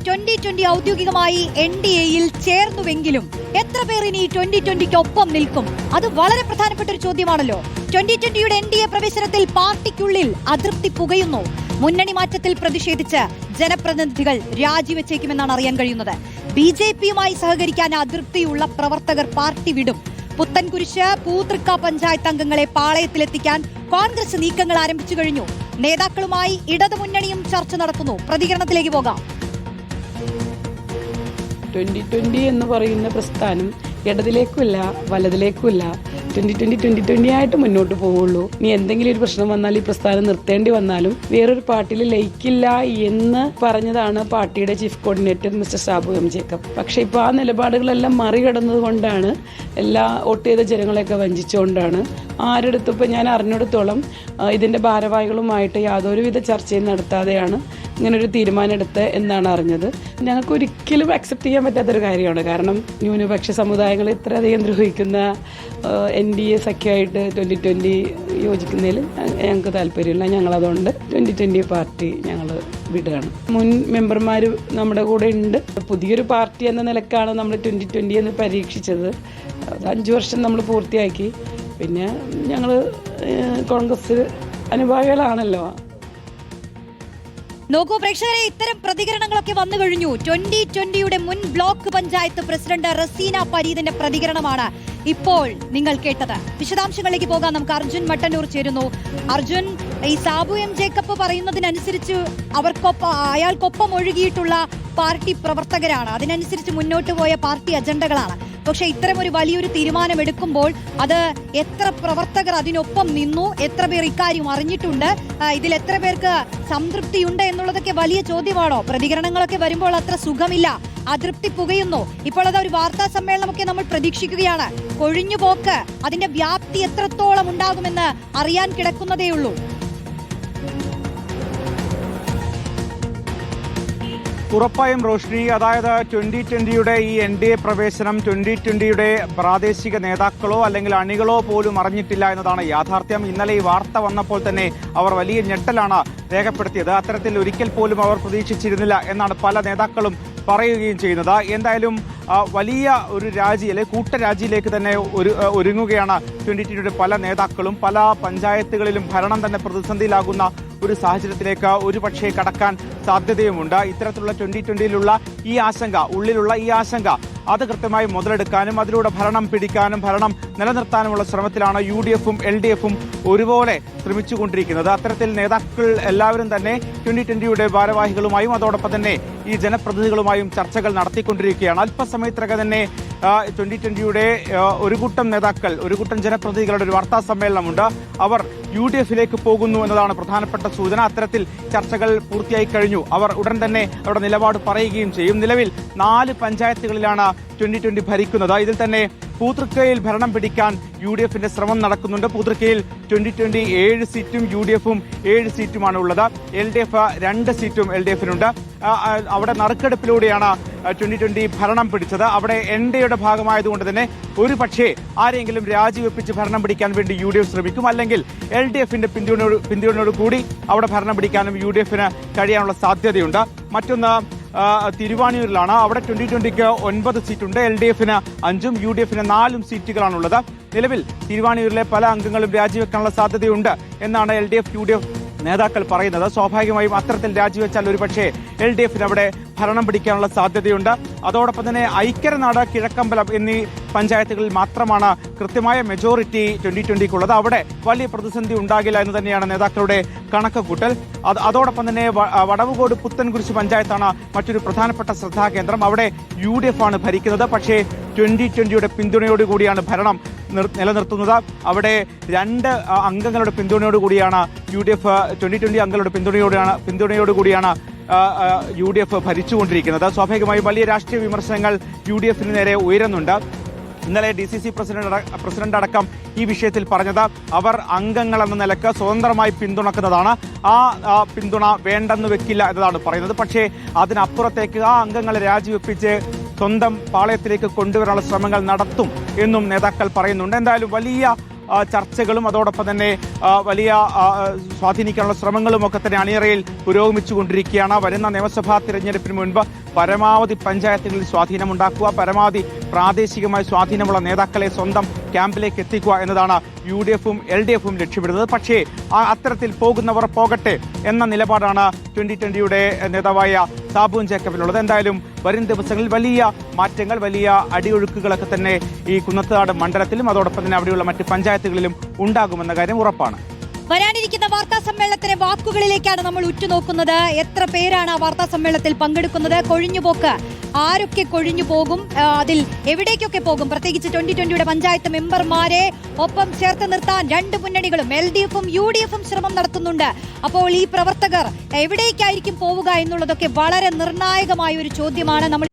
2020 ഔദ്യോഗികമായി NDAയിൽ ചേർന്നുവെങ്കിലും എത്ര പേർ ഇനി 2020ക്ക് ഒപ്പം നിൽക്കും? അത് വളരെ പ്രധാനപ്പെട്ട ഒരു ചോദ്യമാണല്ലോ. 2020യുടെ NDA പ്രവേശനത്തിൽ പാർട്ടിക്കുള്ളിൽ അതൃപ്തി പുകയുന്നു. മുന്നണി മാറ്റത്തിൽ പ്രതിഷേധിച്ച് ജനപ്രതിനിധികൾ രാജിവെച്ചേക്കുമെന്നാണ് അറിയാൻ കഴിയുന്നത്. BJPയുമായി സഹകരിക്കാൻ അതൃപ്തിയുള്ള പ്രവർത്തകർ പാർട്ടി വിടും. പുത്തൻകുരിശ്, പൂതൃക്ക പഞ്ചായത്ത് അംഗങ്ങളെ പാളയത്തിലെത്തിക്കാൻ കോൺഗ്രസ് നീക്കങ്ങൾ ആരംഭിച്ചു കഴിഞ്ഞു. നേതാക്കളുമായി ഇടതുമുന്നണിയും ചർച്ച നടത്തുന്നു. പ്രതികരണത്തിലേക്ക് പോകാം. 2020 എന്ന് പറയുന്ന പ്രസ്ഥാനം ഇടതിലേക്കുമില്ല വലതിലേക്കുമില്ല. 2020 ആയിട്ട് മുന്നോട്ട് പോവുള്ളൂ. ഇനി എന്തെങ്കിലും ഒരു പ്രശ്നം വന്നാൽ ഈ പ്രസ്ഥാനം നിർത്തേണ്ടി വന്നാലും വേറൊരു പാർട്ടിയിൽ ലയിക്കില്ല എന്ന് പറഞ്ഞതാണ് പാർട്ടിയുടെ chief coordinator mister Sabu M Jacob. പക്ഷെ ഇപ്പോൾ ആ നിലപാടുകളെല്ലാം മറികടന്നത് കൊണ്ടാണ്, എല്ലാ വോട്ട് ചെയ്ത ജനങ്ങളെയൊക്കെ വഞ്ചിച്ചുകൊണ്ടാണ്, ആരെടുത്തും ഇപ്പോൾ ഞാൻ അറിഞ്ഞെടുത്തോളം ഇതിൻ്റെ ഭാരവാഹികളുമായിട്ട് യാതൊരുവിധ ചർച്ചയും നടത്താതെയാണ് ഇങ്ങനൊരു തീരുമാനം എടുത്ത് എന്നാണ് അറിഞ്ഞത്. ഞങ്ങൾക്ക് ഒരിക്കലും അക്സെപ്റ്റ് ചെയ്യാൻ പറ്റാത്തൊരു കാര്യമാണ്. കാരണം ന്യൂനപക്ഷ സമുദായങ്ങളെ ഇത്രയധികം ദ്രോഹിക്കുന്ന NDA സഖ്യമായിട്ട് 2020 യോജിക്കുന്നതിൽ ഞങ്ങൾക്ക് താല്പര്യമില്ല. ഞങ്ങളതുകൊണ്ട് 2020 പാർട്ടി ഞങ്ങൾ വിടുകയാണ്. മുൻ മെമ്പർമാർ നമ്മുടെ കൂടെ ഉണ്ട്. പുതിയൊരു പാർട്ടി എന്ന നിലക്കാണ് നമ്മൾ 2020 എന്ന് പരീക്ഷിച്ചത്. 5 വർഷം നമ്മൾ പൂർത്തിയാക്കി. പിന്നെ ഞങ്ങൾ കോൺഗ്രസ് അനുഭാവികളാണല്ലോ. നോക്കൂ പ്രേക്ഷകരെ, ഇത്തരം പ്രതികരണങ്ങളൊക്കെ വന്നു കഴിഞ്ഞു. 2020യുടെ മുൻ ബ്ലോക്ക് പഞ്ചായത്ത് പ്രസിഡന്റ് റസീന പരീദിന്റെ പ്രതികരണമാണ് ഇപ്പോൾ നിങ്ങൾ കേട്ടത്. വിശദാംശങ്ങളിലേക്ക് പോകാം. നമുക്ക് അർജുൻ മട്ടന്നൂർ ചേരുന്നു. അർജുൻ, ഈ സാബു എം ജേക്കബ് പറയുന്നതിനനുസരിച്ച് അയാൾക്കൊപ്പം ഒഴുകിയിട്ടുള്ള പാർട്ടി പ്രവർത്തകരാണ്, അതിനനുസരിച്ച് മുന്നോട്ട് പോയ പാർട്ടി അജണ്ടകളാണ്. പക്ഷെ ഇത്തരമൊരു വലിയൊരു തീരുമാനമെടുക്കുമ്പോൾ അത് എത്ര പ്രവർത്തകർ അതിനൊപ്പം നിന്നു, എത്ര പേർ ഇക്കാര്യം അറിഞ്ഞിട്ടുണ്ട്, ഇതിൽ എത്ര പേർക്ക് സംതൃപ്തിയുണ്ട് എന്നുള്ളതൊക്കെ വലിയ ചോദ്യമാണോ? പ്രതികരണങ്ങളൊക്കെ വരുമ്പോൾ അത്ര സുഖമില്ല, അതൃപ്തി പുകയുന്നു. ഇപ്പോൾ അത് ഒരു വാർത്താ സമ്മേളനമൊക്കെ നമ്മൾ പ്രതീക്ഷിക്കുകയാണ്. കൊഴിഞ്ഞുപോക്ക്, അതിന്റെ വ്യാപ്തി എത്രത്തോളം ഉണ്ടാകുമെന്ന് അറിയാൻ കിടക്കുന്നതേയുള്ളൂ. ഉറപ്പായും റോഷ്നി, അതായത് 2020യുടെ ഈ NDA പ്രവേശനം 2020യുടെ പ്രാദേശിക നേതാക്കളോ അല്ലെങ്കിൽ അണികളോ പോലും അറിഞ്ഞിട്ടില്ല എന്നതാണ് യാഥാർത്ഥ്യം. ഇന്നലെ ഈ വാർത്ത വന്നപ്പോൾ തന്നെ അവർ വലിയ ഞെട്ടലാണ് രേഖപ്പെടുത്തിയത്. അത്തരത്തിൽ ഒരിക്കൽ പോലും അവർ പ്രതീക്ഷിച്ചിരുന്നില്ല എന്നാണ് പല നേതാക്കളും പറയുകയും ചെയ്യുന്നത്. എന്തായാലും വലിയ ഒരു കൂട്ടരാജിയിലേക്ക് തന്നെ ഒരുങ്ങുകയാണ് 2020യുടെ പല നേതാക്കളും. പല പഞ്ചായത്തുകളിലും ഭരണം തന്നെ പ്രതിസന്ധിയിലാകുന്ന ഒരു സാഹചര്യത്തിലേക്ക് ഒരുപക്ഷെ കടക്കാൻ സാധ്യതയുമുണ്ട്. ഇത്തരത്തിലുള്ള 2020യിലുള്ള ഈ ആശങ്ക, ഉള്ളിലുള്ള ഈ ആശങ്ക, അത് കൃത്യമായി മുതലെടുക്കാനും അതിലൂടെ ഭരണം പിടിക്കാനും ഭരണം നിലനിർത്താനുമുള്ള ശ്രമത്തിലാണ് UDFും LDFും ഒരുപോലെ ശ്രമിച്ചുകൊണ്ടിരിക്കുന്നത്. അത്തരത്തിൽ നേതാക്കൾ എല്ലാവരും തന്നെ 2020യുടെ ഭാരവാഹികളുമായും അതോടൊപ്പം തന്നെ ഈ ജനപ്രതിനിധികളുമായും ചർച്ചകൾ നടത്തിക്കൊണ്ടിരിക്കുകയാണ്. അല്പസമയത്തിനകം തന്നെ 2020യുടെ ഒരു കൂട്ടം ജനപ്രതിനിധികളുടെ ഒരു വാർത്താ സമ്മേളനമുണ്ട്. അവർ UDFിലേക്ക് പോകുന്നു എന്നതാണ് പ്രധാനപ്പെട്ട സൂചന. അത്തരത്തിൽ ചർച്ചകൾ പൂർത്തിയായി കഴിഞ്ഞു. അവർ ഉടൻ തന്നെ അവരുടെ നിലപാട് പറയുകയും ചെയ്യും. നിലവിൽ 4 പഞ്ചായത്തുകളിലാണ് 2020 ഭരിക്കുന്നത്. ഇതിൽ തന്നെ പൂതൃക്കയിൽ ഭരണം പിടിക്കാൻ UDFിന്റെ ശ്രമം നടക്കുന്നുണ്ട്. പൂതൃക്കയിൽ 2020 7 സീറ്റും UDFും 7 സീറ്റുമാണ് ഉള്ളത്. LDF 2 സീറ്റും LDFിനുണ്ട്. അവിടെ നറുക്കെടുപ്പിലൂടെയാണ് 2020 ഭരണം പിടിച്ചത്. അവിടെ NDAയുടെ ഭാഗമായതുകൊണ്ട് തന്നെ ഒരു പക്ഷേ ആരെങ്കിലും രാജിവെപ്പിച്ച് ഭരണം പിടിക്കാൻ വേണ്ടി UDF ശ്രമിക്കും. അല്ലെങ്കിൽ LDFിന്റെ പിന്തുണയോട് കൂടി അവിടെ ഭരണം പിടിക്കാനും UDFിന് കഴിയാനുള്ള സാധ്യതയുണ്ട്. മറ്റൊന്ന് തിരുവാണിയൂരിലാണ്. അവിടെ 2020ക്ക് 9 സീറ്റുണ്ട്. LDFിന് 5ഉം UDFിന് 4 സീറ്റുകളാണുള്ളത്. നിലവിൽ തിരുവാണിയൂരിലെ പല അംഗങ്ങളും രാജിവെക്കാനുള്ള സാധ്യതയുണ്ട് എന്നാണ് LDF UDF നേതാക്കൾ പറയുന്നത്. സ്വാഭാവികമായും അത്തരത്തിൽ രാജിവെച്ചാൽ ഒരുപക്ഷെ LDFിന് അവിടെ ഭരണം പിടിക്കാനുള്ള സാധ്യതയുണ്ട്. അതോടൊപ്പം തന്നെ ഐക്യരനാട്, കിഴക്കമ്പലം എന്നീ പഞ്ചായത്തുകളിൽ മാത്രമാണ് കൃത്യമായ മെജോറിറ്റി 2020ക്കുള്ളത്. അവിടെ വലിയ പ്രതിസന്ധി ഉണ്ടാകില്ല എന്ന് തന്നെയാണ് നേതാക്കളുടെ കണക്കുകൂട്ടൽ. അതോടൊപ്പം തന്നെ വടവുകോട് പുത്തൻകുരിശ് പഞ്ചായത്താണ് മറ്റൊരു പ്രധാനപ്പെട്ട ശ്രദ്ധാകേന്ദ്രം. അവിടെ UDF ആണ് ഭരിക്കുന്നത്. പക്ഷേ 2020യുടെ പിന്തുണയോടുകൂടിയാണ് ഭരണം നിലനിർത്തുന്നത്. അവിടെ 2 അംഗങ്ങളുടെ പിന്തുണയോടുകൂടിയാണ് UDF 2020 അംഗങ്ങളുടെ പിന്തുണയോടുകൂടിയാണ് UDF ഭരിച്ചുകൊണ്ടിരിക്കുന്നത്. സ്വാഭാവികമായും വലിയ രാഷ്ട്രീയ വിമർശനങ്ങൾ UDFിന് നേരെ ഉയരുന്നുണ്ട്. ഇന്നലെ DCC പ്രസിഡന്റ് അടക്കം ഈ വിഷയത്തിൽ പറഞ്ഞത് അവർ അംഗങ്ങൾ എന്ന നിലക്ക് സ്വതന്ത്രമായി പിന്തുണക്കുന്നതാണ്. ആ പിന്തുണ വേണ്ടെന്ന് വെക്കില്ല എന്നതാണ് പറയുന്നത്. പക്ഷേ അതിനപ്പുറത്തേക്ക് ആ അംഗങ്ങളെ രാജിവെപ്പിച്ച് സ്വന്തം പാളയത്തിലേക്ക് കൊണ്ടുവരാനുള്ള ശ്രമങ്ങൾ നടത്തും എന്നും നേതാക്കൾ പറയുന്നുണ്ട്. എന്തായാലും വലിയ ചർച്ചകളും അതോടൊപ്പം തന്നെ വലിയ സ്വാധീനിക്കാനുള്ള ശ്രമങ്ങളും ഒക്കെ തന്നെ അണിയറയിൽ പുരോഗമിച്ചുകൊണ്ടിരിക്കുകയാണ്. വരുന്ന നിയമസഭാ തിരഞ്ഞെടുപ്പിന് മുൻപ് പരമാവധി പഞ്ചായത്തുകളിൽ സ്വാധീനമുണ്ടാക്കുക, പരമാവധി പ്രാദേശികമായി സ്വാധീനമുള്ള നേതാക്കളെ സ്വന്തം ക്യാമ്പിലേക്ക് എത്തിക്കുക എന്നതാണ് UDF-ഉം LDF-ഉം ലക്ഷ്യമിടുന്നത്. പക്ഷേ അത്തരത്തിൽ പോകുന്നവർ പോകട്ടെ എന്ന നിലപാടാണ് 2020-യുടെ നേതാവായ സാബു ജേക്കബിനുള്ളത്. എന്തായാലും വരും ദിവസങ്ങളിൽ വലിയ മാറ്റങ്ങൾ, വലിയ അടിയൊഴുക്കുകളൊക്കെ തന്നെ ഈ കുന്നത്തുനാട് മണ്ഡലത്തിലും അതോടൊപ്പം തന്നെ അവിടെയുള്ള മറ്റ് പഞ്ചായത്തുകളിലും ഉണ്ടാകുമെന്ന കാര്യം ഉറപ്പാണ്. വരാനിരിക്കുന്ന വാർത്താ സമ്മേളനത്തിലെ വാക്കുകളിലേക്കാണ് നമ്മൾ ഉറ്റുനോക്കുന്നത്. എത്ര പേരാണ് ആ വാർത്താ സമ്മേളനത്തിൽ പങ്കെടുക്കുന്നത്? കൊഴിഞ്ഞുപോക്ക് ആരൊക്കെ കൊഴിഞ്ഞു പോകും, അതിൽ എവിടേക്കൊക്കെ പോകും? പ്രത്യേകിച്ച് 2020-യുടെ പഞ്ചായത്ത് മെമ്പർമാരെ ഒപ്പം ചേർത്ത് നിർത്താൻ രണ്ട് മുന്നണികളും LDF-ഉം UDF-ഉം ശ്രമം നടത്തുന്നുണ്ട്. അപ്പോൾ ഈ പ്രവർത്തകർ എവിടേക്കായിരിക്കും പോവുക എന്നുള്ളതൊക്കെ വളരെ നിർണായകമായ ഒരു ചോദ്യമാണ്. നമ്മൾ